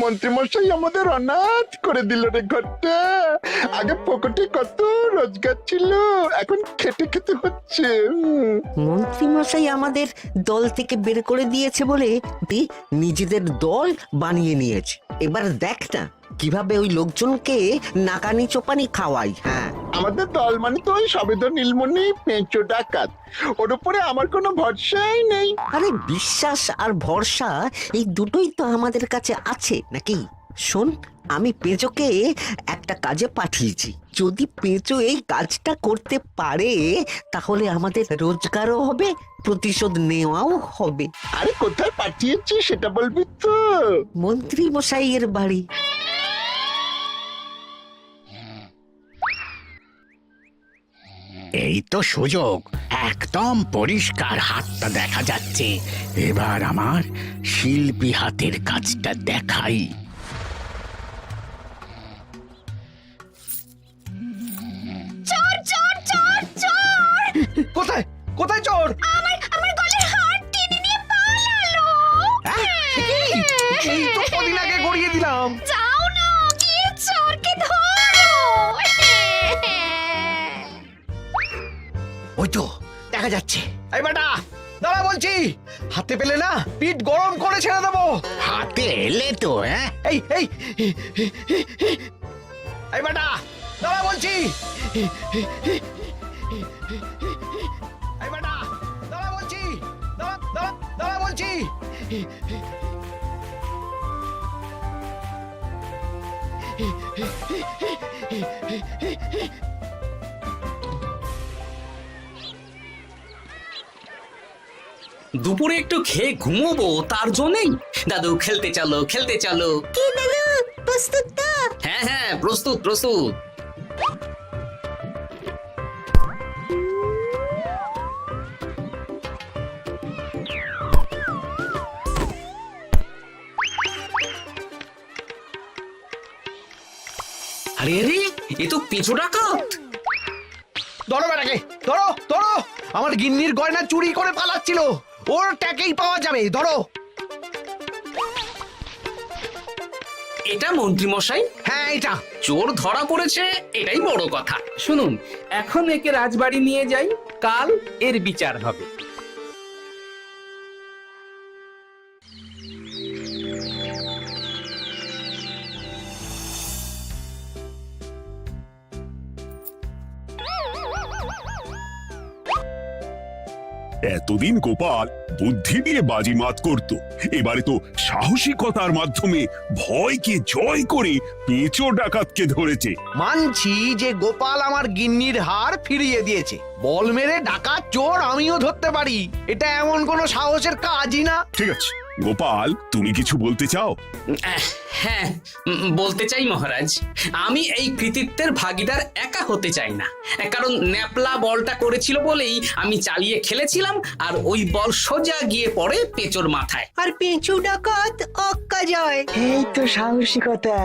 মন্ত্রীমশাই আমাদের অনাথ করে দিল রে ঘরটা। আগে পকেটে কত রোজগার ছিল, এখন খেটে খেতে হচ্ছে। মন্ত্রী মশাই আমাদের দল থেকে বের করে দিয়েছে বলে নিজেদের দল বানিয়ে নিয়েছে। এবার দেখ না কিভাবে ওই লোকজনকে নাকানি চোপানি খাওয়াই। হ্যাঁ, আমাদের দল মানে তো ওই সবেদর নীলমণি পেঁচো ডাকাত, ওর উপরে আমার কোনো ভরসাই নেই। আরে বিশ্বাস আর ভরসা এই দুটোই তো আমাদের কাছে আছে নাকি? শোন, আমি পেঁচোকে একটা কাজে পাঠিয়েছি। যদি পেঁচো এই কাজটা করতে পারে তাহলে আমাদের রোজগারও হবে, প্রতিশোধ নেওয়াও হবে। আরে কোথায় পাঠিয়েছি সেটা বলবি তো? মন্ত্রী মশাইয়ের বাড়ি। এই তো সুযোগ, একদম পরিষ্কার হাতটা দেখা যাচ্ছে। এবার আমার শিল্পী হাতের কাজটা দেখাই। চোর চোর চোর চোর! কোথায় কোথায় চোর? আমার গলার হার টেনে নিয়ে পালালো। এই তো কদিন আগে গড়িয়ে দিলাম। যাও না, গিয়ে চোরকে ধরো। ওই তো দেখা যাচ্ছে। এই বেটা দাঁড়া বলছি, হাতে পেলে না পিঠ গরম করে ছেড়ে দেবো। হাতে এলে তো এই এই এই বেটা দাঁড়া বলছি। এই বেটা দাঁড়া বলছি, দাঁড়া দাঁড়া দাঁড়া বলছি। দুপুরে একটু খেয়ে ঘুমোবো তার জন্যই। দাদু খেলতে চলো খেলতে চলো। কি দাদু, প্রস্তুত তো? হ্যাঁ হ্যাঁ, প্রস্তুত প্রস্তুত। আরে আরে, এ তো পেঁচো ডাকাত। ধরো বেটাকে, ধরো ধরো, আমার গিন্নির গয়না চুরি করে পালাচ্ছিল, ওর ট্যাকেই পাওয়া যাবে। ধরো। এটা মন্ত্রী মশাই, হ্যাঁ এটা। চোর ধরা পড়েছে, এটাই বড় কথা। শুনুন, এখন একে রাজবাড়ি নিয়ে যাই, কাল এর বিচার হবে। এতদিন গোপাল বুদ্ধি দিয়ে বাজিমাত করত, এবারে তো সাহসিকতার মাধ্যমে ভয়কে জয় করে পেঁচো ডাকাতকে ধরেছে। মানছি যে গোপাল আমার গিন্নির হার ফিরিয়ে দিয়েছে, বল মেরে ডাকাত চোর আমিও ধরতে পারি, এটা এমন কোনো সাহসের কাজই না। ঠিক আছে গোপাল, তুমি কিছু বলতে চাও? হ্যাঁ, বলতে চাই মহারাজ, আমি এই কৃতিত্বের ভাগীদার একা হতে চাই না। কারণ ন্যাপলা বলটা করেছিল বলেই আমি চালিয়ে খেলেছিলাম, আর ওই বল সোজা গিয়ে পড়ে পেঁচোর মাথায়। আর পেঁচু ডাকাত অক্কা যায়। এই তো সাহসিকতা,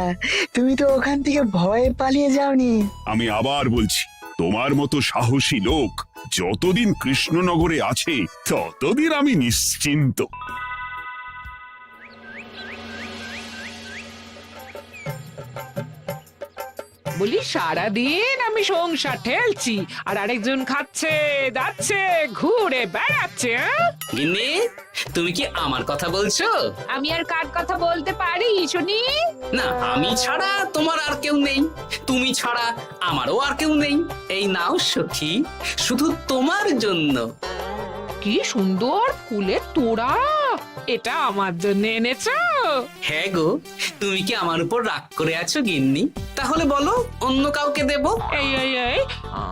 তুমি তো ওখান থেকে ভয়ে পালিয়ে যাওনি। আমি আবার বলছি, তোমার মতো সাহসী লোক যতদিন কৃষ্ণনগরে আছে ততদিন আমি নিশ্চিন্ত। বলি সারাদিন আমি সংসার ঠেলছি আর আরেকজন খাচ্ছে যাচ্ছে ঘুরে বেড়াচ্ছে। গিন্নি, তুমি কি আমার কথা বলছো? আমি আর কার কথা বলতে পারি শুনি? না, আমি ছাড়া তোমার আর কেউ নেই, তুমি ছাড়া আমারও আর কেউ নেই। এই নাও সখী, শুধু তোমার জন্য। কি সুন্দর ফুলের তোড়া, এটা আমার জন্য এনেছো? হ্যাঁ গো, তুমি কি আমার উপর রাগ করে আছো গিন্নি? তাহলে বলো, অন্য কাউকে দেব? এই এই এই,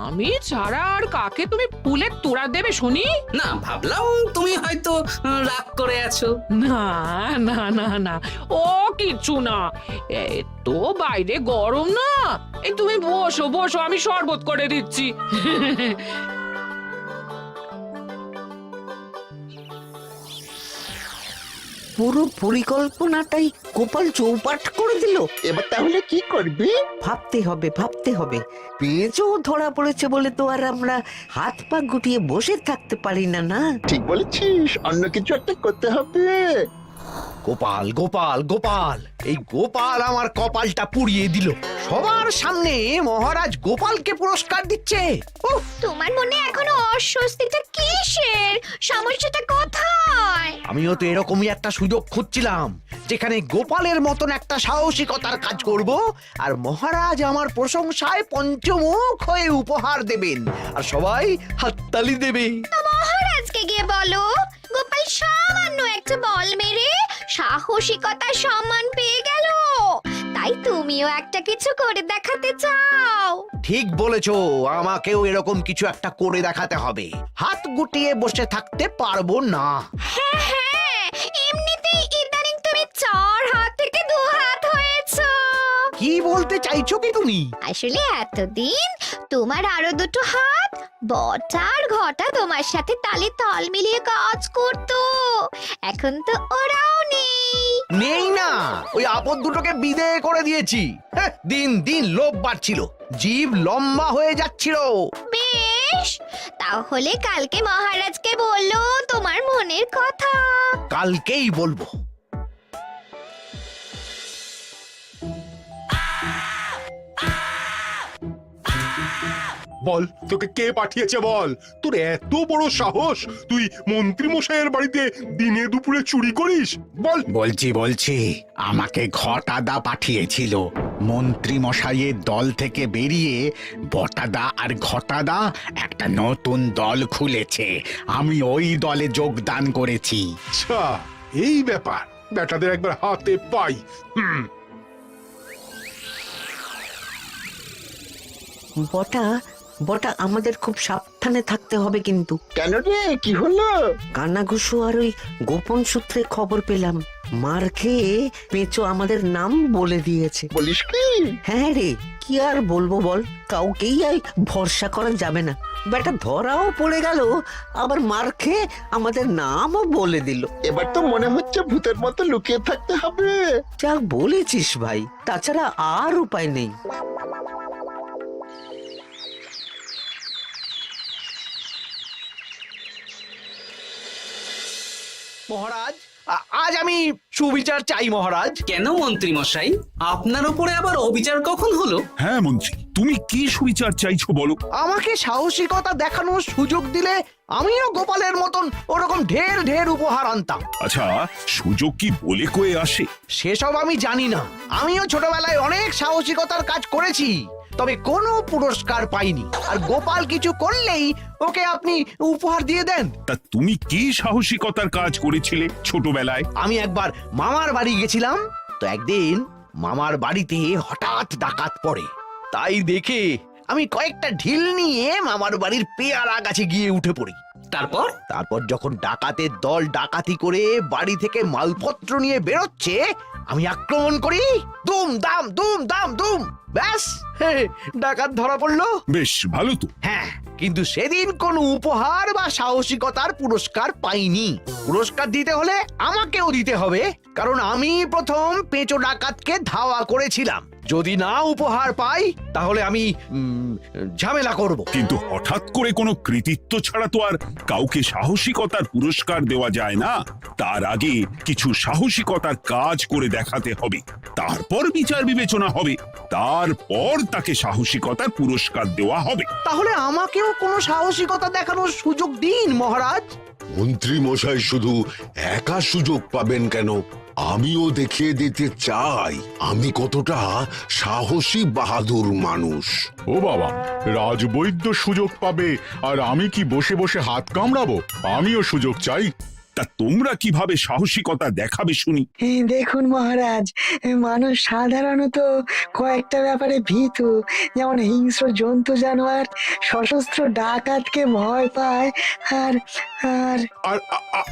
আমি ছাড়া আর কাকে তুমি ফুলের তোড়া দেবে শুনি? না, ভাবলাম তুমি হয়তো রাগ করে আছো। না না না না, ও কিছু না, এই তো বাইরে গরম না। এই তুমি বসো বসো, আমি শরবত করে দিচ্ছি। পুরো পরিকল্পনাটাই গোপাল চৌপাট করে দিল। এবার তাহলে কি করবি? ভাবতে হবে ভাবতে হবে। পেঁচো ধরা পড়েছে বলে তো আর আমরা হাত পা গুটিয়ে বসে থাকতে পারি না। না, ঠিক বলেছিস, অন্য কিছু একটা করতে হবে। গোপাল গোপাল গোপাল, এই গোপাল আমার কপালটা পুড়িয়ে দিল। সবার সামনে মহারাজ গোপালকে পুরস্কার দিচ্ছে। উফ, তোমার মনে এখনো অস্বস্তিটা কিসের? সমস্যাটা কোথায়? আমিও তো এরকমই একটা সুযোগ খুঁজছিলাম, যেখানে গোপালের মতন একটা সাহসিকতার কাজ করব, আর মহারাজ আমার প্রশংসায় পঞ্চমুখ হয়ে উপহার দেবেন, আর সবাই হাততালি দেবে। মহারাজকে গিয়ে বলো গোপাল সামান্য একটা বল মেরে সাহসিকতার সম্মান পেয়ে গেল, তাই তুমিও একটা কিছু করে দেখাতে চাও। ঠিক বলেছো, আমাকেও এরকম কিছু একটা করে দেখাতে হবে। হাত গুটিয়ে বসে থাকতে পারবো না। হ্যাঁ হ্যাঁ, এমনিতেই ইদানিং তুমি 4 হাত থেকে 2 হাত হয়েছো। কি বলতে চাইছো কি তুমি? আসলে এতদিন তোমার আরো 2টো হাত বটা আর ঘটা তোমার সাথে তালে তাল মিলিয়ে কাজ করতো, এখন তো ওরাও নেই। নেই না, ওই আপদ দুটোকে বিদেয় করে দিয়েছি। হ্যাঁ, দিন দিন লোভ বাড়ছিল, জীব লম্বা হয়ে যাচ্ছিল। বেশ, তাহলে কালকে মহারাজকে বললো তোমার মনের কথা। কালকেই বলবো। বল, তোকে কে পাঠিয়েছে বল? তোর এত বড় সাহস, তুই মন্ত্রী মশাইয়ের বাড়িতে দিনে দুপুরে চুরি করিস? বল। বলছি আমাকে ঘটাদা পাঠিয়েছিল। মন্ত্রী মশাইয়ের দল থেকে বেরিয়ে বটাদা আর ঘটাদা একটা নতুন দল খুলেছে, আমি ওই দলে যোগদান করেছি। আচ্ছা, এই ব্যাপার। বেটাদের একবার হাতে পাই। বটা বটা আমাদের খুব সাবধানে থাকতে হবে কিন্তু। কেন রে, কি হলো? কানাঘুষো আর ওই গোপন সূত্রে খবর পেলাম, মার খেয়ে পেঁচো আমাদের নাম বলে দিয়েছে। বলিস কি? হ্যাঁ রে, কি আর বলবো বল, কাউকেই আর ভরসা করা যাবে না। বেটা ধরাও পড়ে গেল, আবার মার খেয়ে আমাদের নামও বলে দিল। এবার তো মনে হচ্ছে ভূতের মতো লুকিয়ে থাকতে হবে। যা বলেছিস ভাই, তাছাড়া আর উপায় নেই। মহারাজ, আজ আমি সুবিচার চাই মহারাজ। কেন মন্ত্রী মশাই, আপনার উপরে আবার অবিচার কখন হলো? হ্যাঁ মন্ত্রী, তুমি কি সুবিচার চাইছো বলো? আমাকে সাহসিকতা দেখানোর সুযোগ দিলে আমিও গোপালের মতন ওরকম ঢের ঢের উপহার আনতাম। আচ্ছা, সুযোগ কি বলে কয়ে আসে? সেসব আমি জানি না। আমিও ছোটবেলায় অনেক সাহসিকতার কাজ করেছি, তবে কোনো পুরস্কার পাইনি। আর গোপাল কিছু করলেই ওকে আপনি উপহার দিয়ে দেন। তা তুমি কি সাহসিকতার কাজ করেছিলে ছোটবেলায়? আমি একবার মামার বাড়ি গেছিলাম, তো একদিন মামার বাড়িতে হঠাৎ ডাকাত পড়ে। তাই দেখে আমি কয়েকটা ঢিল নিয়ে মামার বাড়ির পেয়ারা গাছে গিয়ে উঠে পড়ি। তারপর যখন ডাকাতের দল ডাকাতি করে বাড়ি থেকে মালপত্র নিয়ে বেরোচ্ছে, আমি আক্রমণ করি। দুম দাম দুম দাম দুম, ব্যাস, ডাকাত ধরা পড়লো। বেশ ভালো তো। হ্যাঁ, কিন্তু সেদিন কোনো উপহার বা সাহসিকতার পুরস্কার পাইনি। পুরস্কার দিতে হলে আমাকেও দিতে হবে, কারণ আমি প্রথম পেঁচো ডাকাতকে ধাওয়া করেছিলাম। যদি না উপহার পাই তাহলে আমি ঝামেলা করব। কিন্তু হঠাৎ করে কোনো কৃতিত্ব ছাড়া তো আর কাউকে সাহসিকতার পুরস্কার দেওয়া যায় না। তার আগে কিছু সাহসিকতার কাজ করে দেখাতে হবে, তারপর বিচার বিবেচনা হবে, তারপর তাকে সাহসিকতার পুরস্কার দেওয়া হবে। তাহলে আমাকেও কোনো সাহসিকতা দেখানোর সুযোগ দিন মহারাজ। মন্ত্রী মশাই শুধু একা সুযোগ পাবেন কেন, আমিও দেখিয়ে দিতে চাই আমি কতটা সাহসী বাহাদুর মানুষ। ও বাবা, রাজবৈদ্য সুযোগ পাবে আর আমি কি বসে বসে হাত কামড়াবো? আমিও সুযোগ চাই। তা তোমরা কিভাবে সাহসিকতা দেখাবে শুনি? দেখুন মহারাজ, মানুষ সাধারণত কয়েকটা ব্যাপারে ভীতু, যেমন হিংস্র জন্তু জানোয়ার, সশস্ত্র ডাকাতকে ভয় পায়, আর আর আর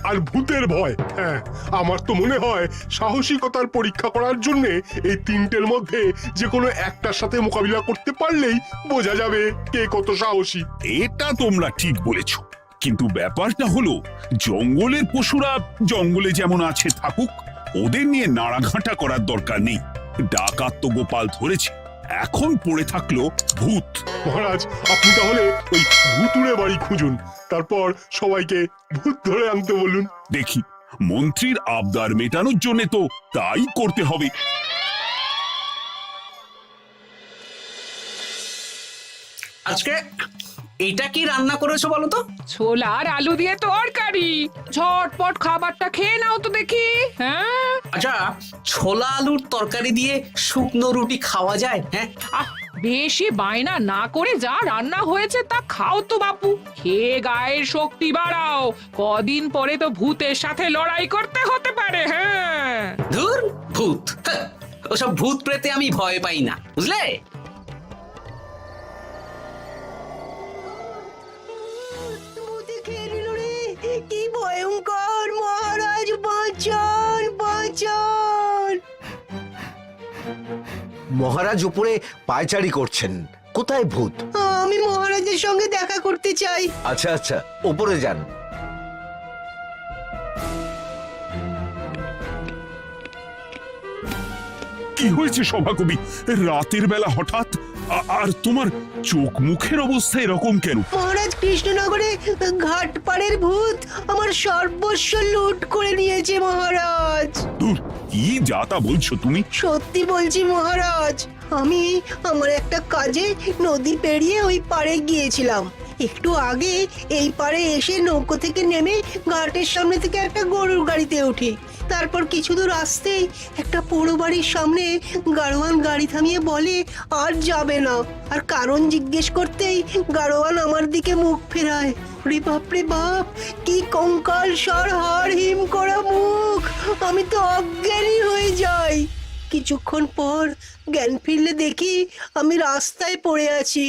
আর ভূতের ভয়। হ্যাঁ, আমার তো মনে হয় সাহসিকতার পরীক্ষা করার জন্য এই তিনটের মধ্যে যে কোনো একটার সাথে মোকাবিলা করতে পারলেই বোঝা যাবে কে কত সাহসী। এটা তোমরা ঠিক বলেছো, কিন্তু ব্যাপারটা হলো জঙ্গলের পশুরা জঙ্গলে যেমন আছে থাকুক, ওদের নিয়ে নাড়াঘাটা করার দরকার নেই। ডাকাত তো গোপাল ধরেছে, এখন পড়ে থাকলো ভূত। মহারাজ, আপনি তাহলে ওই ভুতুড়ে বাড়ি খুঁজুন, তারপর সবাইকে ভূত ধরে আনতে বলুন। দেখি মন্ত্রীর আবদার মেটানোর জন্য তো তাই করতে হবে। আজকে এটা কি রান্না করেছো বলো তো? ছোলা আর আলু দিয়ে তরকারি, ঝটপট খাবারটা খেয়ে নাও তো দেখি। হ্যাঁ, আচ্ছা, ছোলা আলুর তরকারি দিয়ে শুকনো রুটি খাওয়া যায়? হ্যাঁ, আহ বেশি বায়না না করে যা রান্না হয়েছে তা খাও তো বাপু, খেয়ে গায়ের শক্তি বাড়াও, কদিন পরে তো ভূতের সাথে লড়াই করতে হতে পারে। হ্যাঁ, ধুর ভূত, হ্যাঁ, ওসব ভূত প্রেতে আমি ভয় পাই না, বুঝলে? কি ভয়ঙ্কর! মহারাজ বাঁচান, বাঁচান! মহারাজ উপরে পায়চারি করছেন। কোথায় ভূত? আমি মহারাজের সঙ্গে দেখা করতে চাই। আচ্ছা আচ্ছা, উপরে যান। কি হয়েছে সভাকবি? রাতের বেলা হঠাৎ আর তোমার চোখ মুখের অবস্থা এরকম কেন? মহারাজ, কৃষ্ণনগরে ঘাটপাড়ের ভূত আমার সর্বস্ব লুট করে নিয়েছে মহারাজ। দূর, কি যা তা বলছো তুমি? সত্যি বলছি মহারাজ, আমি আমার একটা কাজে নদী পেরিয়ে ওই পাড়ে গিয়েছিলাম। একটু আগে এই পাড়ে এসে নৌকো থেকে নেমে ঘাটের সামনে থেকে একটা গরুর গাড়িতে উঠি। তারপর কিছু দূর আসতেই একটা পোড়ো বাড়ির সামনে গাড়োয়ান গাড়ি থামিয়ে বলে আর যাবে না। আর কারণ জিজ্ঞেস করতেই গাড়োয়ান আমার দিকে মুখ ফেরায়। রে বাপ রে বাপ, কি কঙ্কাল সার হাড় হিম করা মুখ! আমি তো অজ্ঞানী হয়ে যাই। কিছুক্ষণ পর জ্ঞান ফিরলে দেখি আমি রাস্তায় পড়ে আছি,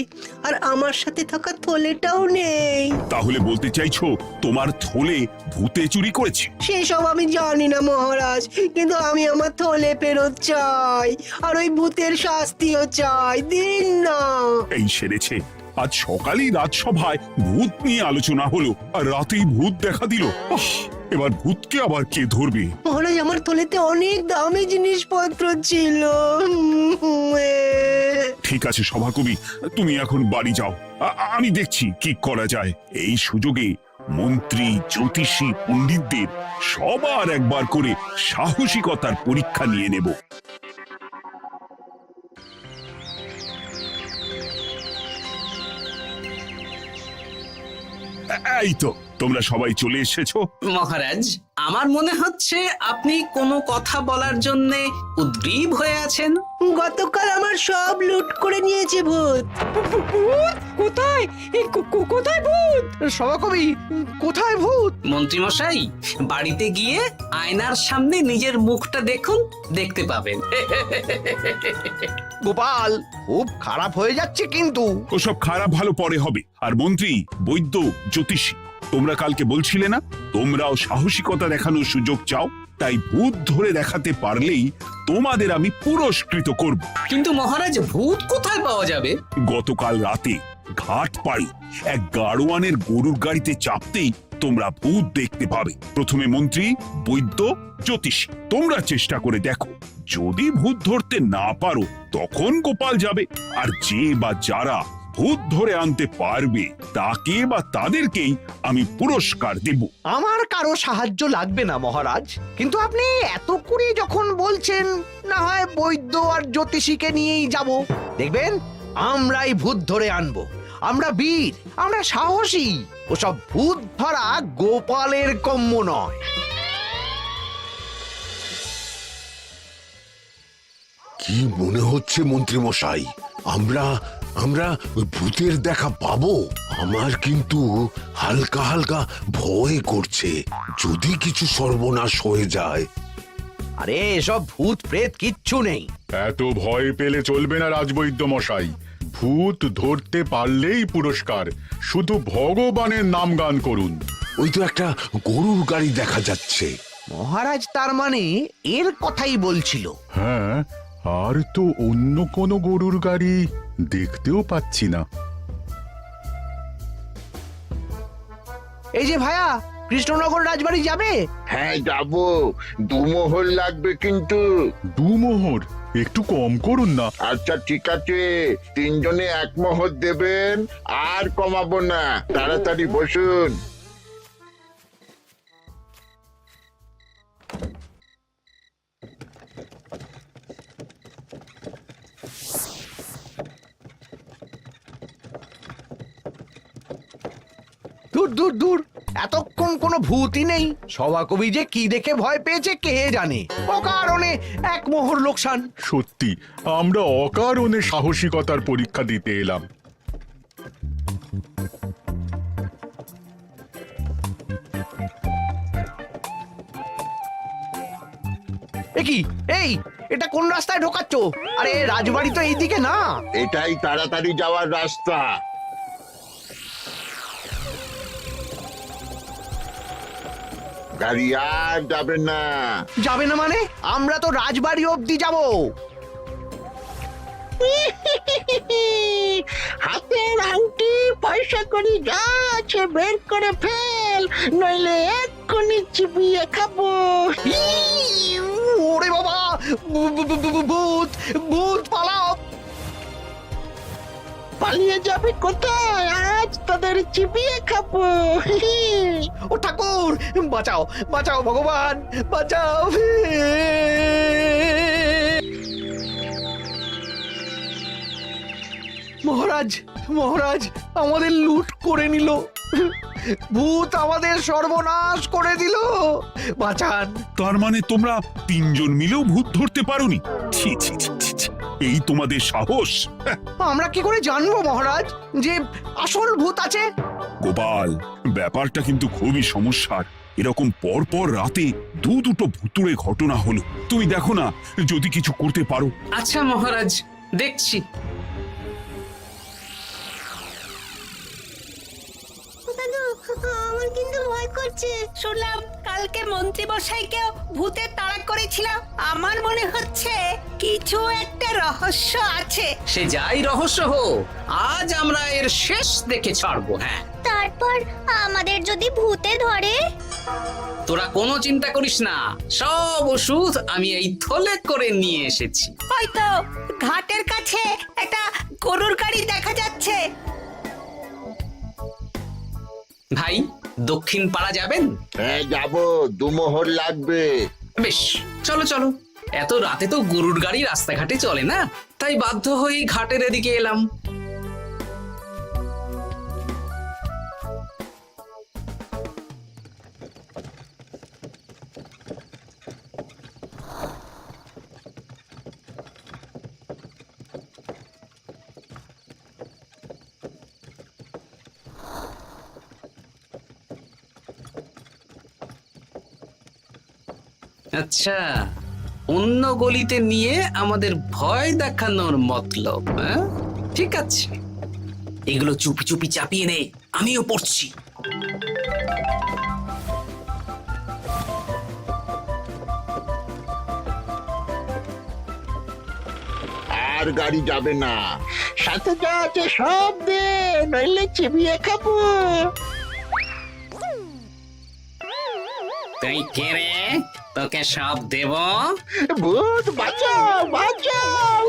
আর আমার সাথে থাকা থলেটাও নেই। তাহলে বলতে চাইছো তোমার থলে ভূতে চুরি করেছে? সেসব আমি জানি না মহারাজ, কিন্তু আমি আমার থলে ফেরত চাই, আর ওই ভূতের শাস্তিও চাই। দিন না। এই সেরেছে, আজ সকালেই রাজসভায় ভূত নিয়ে আলোচনা হলো আর রাতেই ভূত দেখা দিল। এবার ভূতকে আবার কে ধরবে? মহারাজ, আমার থলেতে অনেক দামি জিনিসপত্র ছিল। ঠিক আছে সভাকবি, তুমি এখন বাড়ি যাও, আমি দেখছি কি করা যায়। এই সুযোগে মন্ত্রী, জ্যোতিষী, পণ্ডিতদের সবার একবার করে সাহসিকতার পরীক্ষা নিয়ে নেব। এই তো তোমরা সবাই চলে এসেছো। মহারাজ, আমার মনে হচ্ছে আপনি কোনো কথা বলার জন্য উদ্গ্রীব হয়ে আছেন। গতকাল আমার সব লুট করে নিয়েছে ভূত। কোথায়? কোথায় ভূত? সভাকবি, কোথায় ভূত? মন্ত্রী মশাই, বাড়িতে গিয়ে আয়নার সামনে নিজের মুখটা দেখুন, দেখতে পাবেন। গোপাল, খুব খারাপ হয়ে যাচ্ছে কিন্তু। ওসব খারাপ ভালো পরে হবে। আর মন্ত্রী, বৈদ্য, জ্যোতিষী, তোমরা কালকে বলছিলে না তোমরাও সাহসিকতা দেখানোর সুযোগ চাও? তাই ভূত ধরে দেখাতে পারলেই তোমাদের আমি পুরস্কৃত করব। কিন্তু মহারাজ, ভূত কোথায় পাওয়া যাবে? গতকাল রাতে ঘাট পাড়ি এক গাড়োয়ানের গরুর গাড়িতে চাপতেই তোমরা ভূত দেখতে পাবে। প্রথমে মন্ত্রী, বৈদ্য, জ্যোতিষী, তোমরা চেষ্টা করে দেখো। যদি ভূত ধরতে না পারো তখন গোপাল যাবে, আর যে বা যারা ভূত ধরে আনতে পারবে তাকে বা তাদেরকেই আমি পুরস্কার দেব। আমার কারো সাহায্য লাগবে না মহারাজ, কিন্তু আপনি এত করে যখন বলছেন, না হয় বৈদ্য আর জ্যোতিষীকে নিয়েই যাব। দেখবেন আমরাই ভূত ধরে আনবো। আমরা বীর, আমরা সাহসী। ওসব ভূত ধরা গোপালের কম্য নয়। কি মনে হচ্ছে মন্ত্রী মশাই, আমরা আমরা ওই ভূতের দেখা পাবো? আমার কিন্তু হালকা হালকা ভয় করছে, যদি কিছু সর্বনাশ হয়ে যায়। আরে এসব ভূত প্রেত কিচ্ছু নেই। এত ভয় পেলে চলবে না রাজবৈদ্য মশাই। ভূত ধরতে পারলেই পুরস্কার, শুধু ভগবানের নাম গান করুন। ওই তো একটা গরুর গাড়ি দেখা যাচ্ছে। মহারাজ তার মানে এর কথাই বলছিল। হ্যাঁ, আর তো অন্য কোনো গরুর গাড়ি দেখতেও পাচ্ছি না। এই যে ভায়া, কৃষ্ণনগর রাজবাড়ি যাবে? হ্যাঁ যাবো, 2 মোহর লাগবে কিন্তু। 2 মোহর একটু কম করুন না। আচ্ছা ঠিক আছে, 3 জনে 1 মোহর দেবেন, আর কমাবো না। তাড়াতাড়ি বসুন। দূর দূর দূর, এতক্ষণ কোনো ভূতই নেই। সভাকবি যে কি দেখে ভয় পেয়েছে কে জানে। অকারণে এক মোহর লোকসান। সত্যি আমরা অকারণে সাহসিকতার পরীক্ষা দিতে এলাম। কি এই, এটা কোন রাস্তায় ঢোকাচ্ছ? আরে রাজবাড়ি তো এইদিকে না। এটাই তাড়াতাড়ি যাওয়ার রাস্তা। গাড়ি আর যাবে না। যাবে না মানে? আমরা তো রাজবাড়ি অবধি যাব। হাতের আংটি পয়সা করি যা আছে বের করে ফেল, নইলে এক্ষুনি চিবিয়ে খাবো। ওরে বাবা, ভূত ভূত পালাও। পালিয়ে যাবে কোথায়? আজ তাদের চিবিয়ে খাবো। ও ঠাকুর, বাঁচাও বাঁচাও ভগবান, বাঁচাও। মহারাজ মহারাজ, আমাদের লুট করে নিল। ভূত আমাদের সর্বনাশ করে দিল, বাঁচান। তার মানে তোমরা তিনজন মিলেও ভূত ধরতে পারোনি? ছি ছি ছি ছি ছি। এই তোমাদের সাহস! হ্যাঁ, আমরা কি করে জানবো মহারাজ যে আসল ভূত আছে? গোপাল, ব্যাপারটা কিন্তু খুবই সমস্যার। এরকম পর পর রাতে দুটো ভুতুড়ে ঘটনা হলো। তুমি দেখো না যদি কিছু করতে পারো। আচ্ছা মহারাজ, দেখছি। আমার কিন্তু ভয় করছে। শুনলাম কালকে মন্ত্রী মশাইকেও ভূতের তাড়া করেছিলাম। আমার মনে হচ্ছে কিছু একটা রহস্য আছে। সে যাই রহস্য হোক, আজ আমরা এর শেষ দেখে ছাড়বো। হ্যাঁ, তারপর আমাদের যদি ভূতে ধরে? তোরা কোনো চিন্তা করিস না, সব ওষুধ আমি এই থলে করে নিয়ে এসেছি। হয়তো ঘাটের কাছে একটা গরুর গাড়ি দেখা যাচ্ছে। ভাই, দক্ষিণ পাড়া যাবেন? হ্যাঁ যাবো, 2 মোহর লাগবে। বেশ, চলো চলো। এত রাতে তো গরুর গাড়ি রাস্তাঘাটে চলে না, তাই বাধ্য হয়েই ঘাটের এদিকে এলাম। আচ্ছা, অন্য গলিতে নিয়ে আমাদের ভয় দেখানোর মতলব? হ্যাঁ, ঠিক আছে, এগুলো চুপি চুপি চাপিয়ে নে, আমিও পড়ছি। আর গাড়ি যাবে না। সাথে যা আছে সব দে, নইলে চিবিয়ে খাবো। তুই কে রে? তোকে সব দেব? ভূত বাঁচাও বাঁচাও।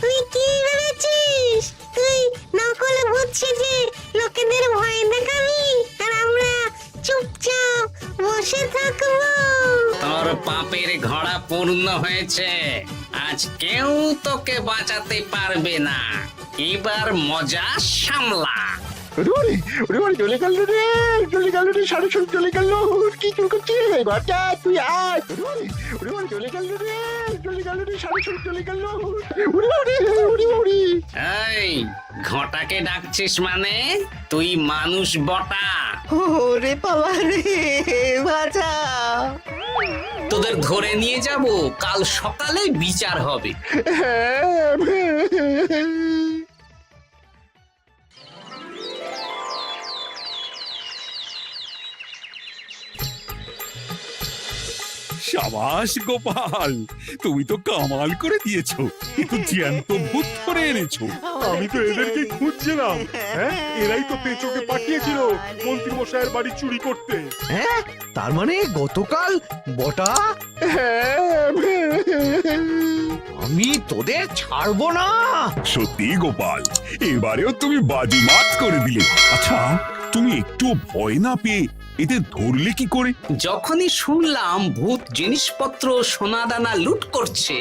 তুই কি ভেবেছিস? তুই নকল ভূত সেজে লোকেদের ভয় দেখাবি আর আমরা চুপচাপ বসে থাকবো? তোর পাপের ঘোড়া পূর্ণ হয়েছে, আজ কেউ তোকে বাঁচাতে পারবে না। এবার মজা সামলা। চলে গেল রে, চলে গেল রে, সাড়ে চলে গেল। কি চুল করছিস ঘরটা? তুই আয়। চলে গেল রে, চলে গেল রে, সাড়ে চলে গেল। এই ঘটাকে ডাকছিস মানে? তুই মানুষ বটা। ওরে বাবা রে, বাঁচাও। তোদের ধরে নিয়ে যাব, কাল সকালে বিচার হবে। সাবাস গোপাল, তুমি তো কামাল করে দিয়েছো। কিন্তু জ্যান্ত ভূত ধরে এনেছো। আমি তো এদেরকে খুঁজছিলাম। হ্যাঁ, এরাই তো পেঁচোকে পাঠিয়েছিল মন্ত্রী মশাইয়ের বাড়ি চুরি করতে। হ্যাঁ, তার মানে গতকাল বটা। আমি তোদের ছাড়বো না। সত্যি গোপাল, এবারেও তুমি বাজিমাত করে দিলে। আচ্ছা, তুমি একটু ভয় না পেয়ে এদের ধরলে কি করে? যখনই শুনলাম ভূত জিনিসপত্র সোনাদানা লুট করছে,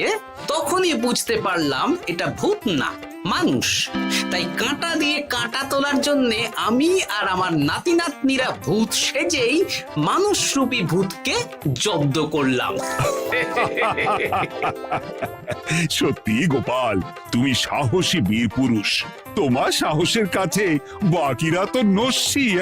তখনই বুঝতে পারলাম এটা ভূত না, মানুষ। তাই কাঁটা দিয়ে কাঁটা তোলার জন্যে আমি আর আমার নাতি নাতনিরা ভূত সেজেই মানুষরূপী ভূতকে জব্দ করলাম। সত্যি গোপাল, তুমি সাহসী বীর পুরুষ। তোমার সাহসের কাছে বাকিরা তো নস্যি।